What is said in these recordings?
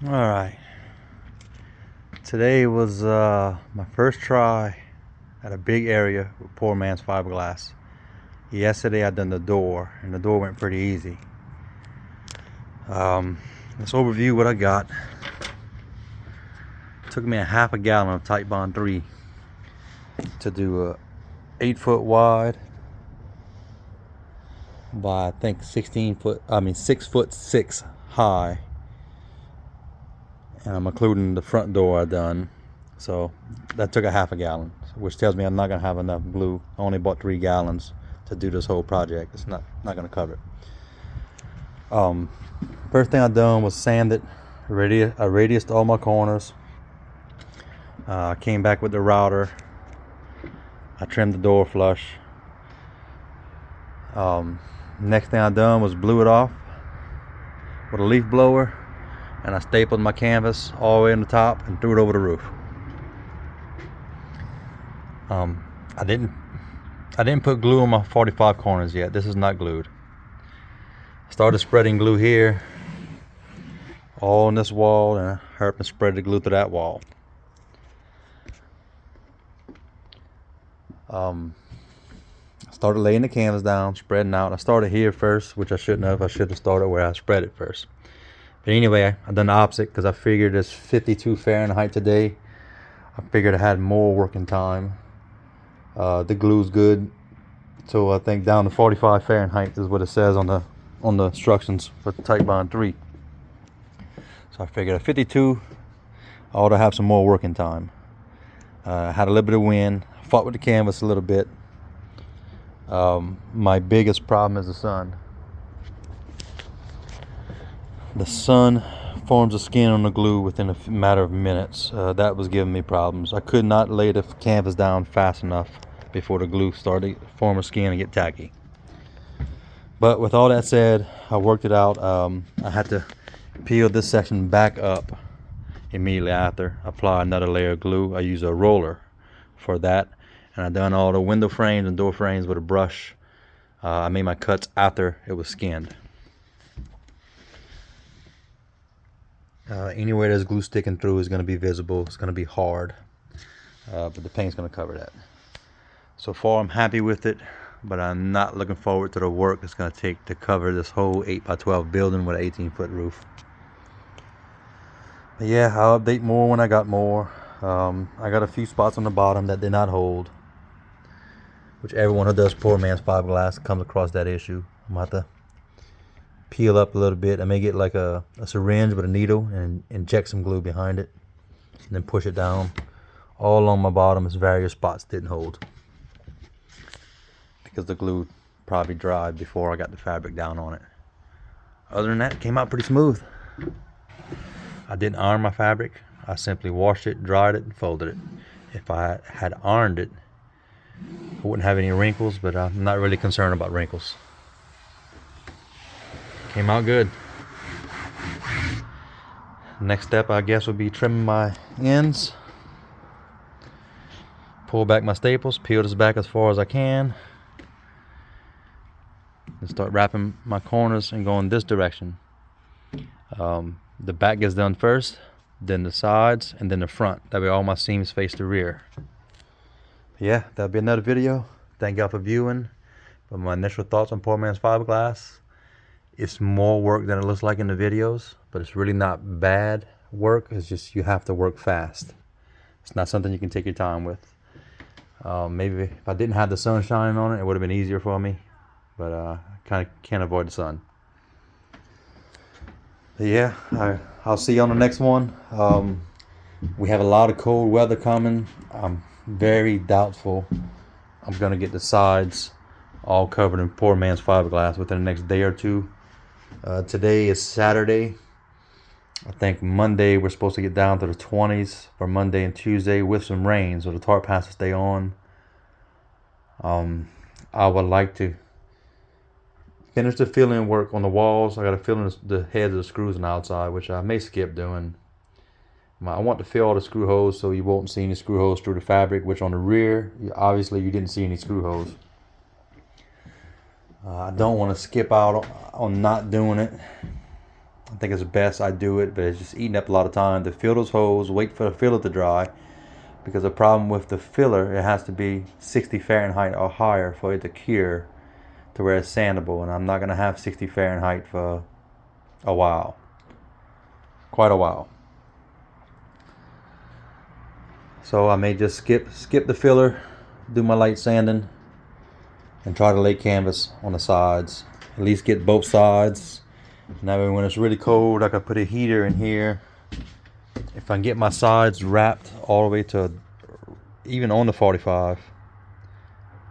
Alright, today was my first try at a big area with Poormans Fiberglass. Yesterday I done the door, and the door went pretty easy. Let's overview what I got. It took me a half a gallon of Type Bond 3 to do a 8-foot wide by I think 6 foot 6 high. And I'm including the front door I done, so that took a half a gallon, which tells me I'm not gonna have enough glue. I only bought 3 gallons to do this whole project. It's not gonna cover it. First thing I done was sand it, radiused all my corners. I came back with the router. I trimmed the door flush. Next thing I done was blew it off with a leaf blower, and I stapled my canvas all the way on the top and threw it over the roof. I didn't put glue on my 45 corners yet. This is not glued. Started spreading glue here, all on this wall, and I hurried and spread the glue to that wall. Started laying the canvas down, spreading out. I started here first, which I shouldn't have. I should have started where I spread it first. But anyway, I done the opposite because I figured it's 52 Fahrenheit today. I figured I had more working time. The glue's good, so I think down to 45 Fahrenheit is what it says on the instructions for the Type Bond 3. So I figured at 52, I ought to have some more working time. I had a little bit of wind, fought with the canvas a little bit. My biggest problem is the sun. The sun forms a skin on the glue within a matter of minutes. That was giving me problems. I could not lay the canvas down fast enough before the glue started to form a skin and get tacky. But with all that said, I worked it out. I had to peel this section back up immediately after. Apply another layer of glue. I use a roller for that, and I done all the window frames and door frames with a brush. I made my cuts after it was skinned. Anywhere there's glue sticking through is going to be visible. It's going to be hard, but the paint's going to cover that. So far I'm happy with it, but I'm not looking forward to the work it's going to take to cover this whole 8x12 building with an 18-foot roof. But yeah, I'll update more when I got more. I got a few spots on the bottom that did not hold, which everyone who does Poormans Fiberglass comes across that issue. I'm going to have to peel up a little bit. I may get like a syringe with a needle and inject some glue behind it and then push it down. All along my bottom is various spots didn't hold because the glue probably dried before I got the fabric down on it. Other than that, it came out pretty smooth. I didn't iron my fabric. I simply washed it, dried it, and folded it. If I had ironed it, I wouldn't have any wrinkles, but I'm not really concerned about wrinkles. Came out good. Next step, I guess, would be trimming my ends. Pull back my staples, peel this back as far as I can, and start wrapping my corners and going this direction. The back gets done first, then the sides, and then the front. That way all my seams face the rear. Yeah, that'll be another video. Thank y'all for viewing. But my initial thoughts on Poormans Fiberglass: it's more work than it looks like in the videos, but it's really not bad work. It's just you have to work fast. It's not something you can take your time with. Maybe if I didn't have the sun shining on it, it would have been easier for me, but I kind of can't avoid the sun. But yeah, I'll see you on the next one. We have a lot of cold weather coming. I'm very doubtful I'm gonna get the sides all covered in Poormans Fiberglass within the next day or two. Today is Saturday. I think Monday we're supposed to get down to the 20s for Monday and Tuesday with some rain, so the tarp has to stay on. I would like to finish the fill-in work on the walls. I got to fill in the heads of the screws on the outside, which I may skip doing. I want to fill all the screw holes so you won't see any screw holes through the fabric, which on the rear, obviously you didn't see any screw holes. I don't want to skip out on not doing it. I think it's best I do it, but it's just eating up a lot of time to fill those holes, wait for the filler to dry. Because the problem with the filler, it has to be 60 Fahrenheit or higher for it to cure to where it's sandable, and I'm not gonna have 60 Fahrenheit for a while, quite a while. So I may just skip the filler, do my light sanding, and try to lay canvas on the sides. At least get both sides. Now when it's really cold, I can put a heater in here. If I can get my sides wrapped all the way to even on the 45,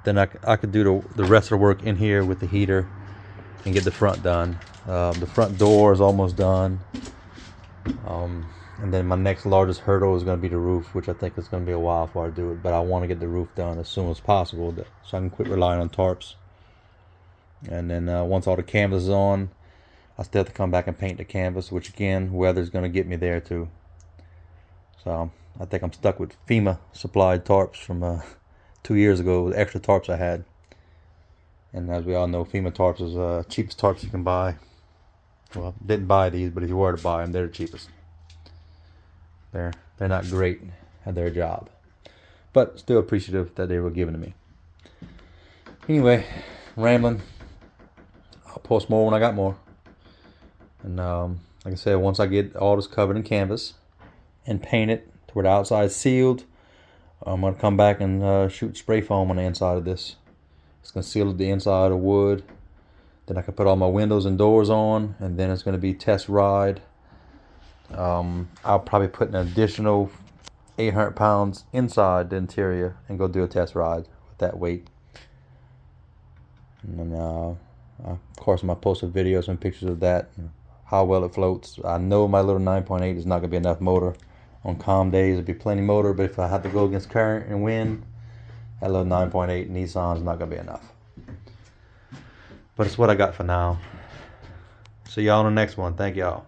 then I could do the rest of the work in here with the heater and get the front done. The front door is almost done. And then my next largest hurdle is going to be the roof, which I think is going to be a while before I do it. But I want to get the roof done as soon as possible so I can quit relying on tarps. And then once all the canvas is on, I still have to come back and paint the canvas, which again, weather's going to get me there too. So I think I'm stuck with FEMA supplied tarps from 2 years ago with extra tarps I had. And as we all know, FEMA tarps is cheapest tarps you can buy. Well, didn't buy these, but if you were to buy them, they're the cheapest. They're not great at their job, but still appreciative that they were given to me. Anyway, rambling. I'll post more when I got more. And like I said, once I get all this covered in canvas and paint it to where the outside is sealed, I'm going to come back and shoot spray foam on the inside of this. It's going to seal the inside of wood. Then I can put all my windows and doors on, and then it's going to be test ride. I'll probably put an additional 800 pounds inside the interior and go do a test ride with that weight. And then, of course, I'm going to post some videos and pictures of that, and how well it floats. I know my little 9.8 is not going to be enough motor. On calm days, it'd be plenty motor, but if I have to go against current and wind, that little 9.8 Nissan is not going to be enough. But it's what I got for now. See y'all on the next one. Thank y'all.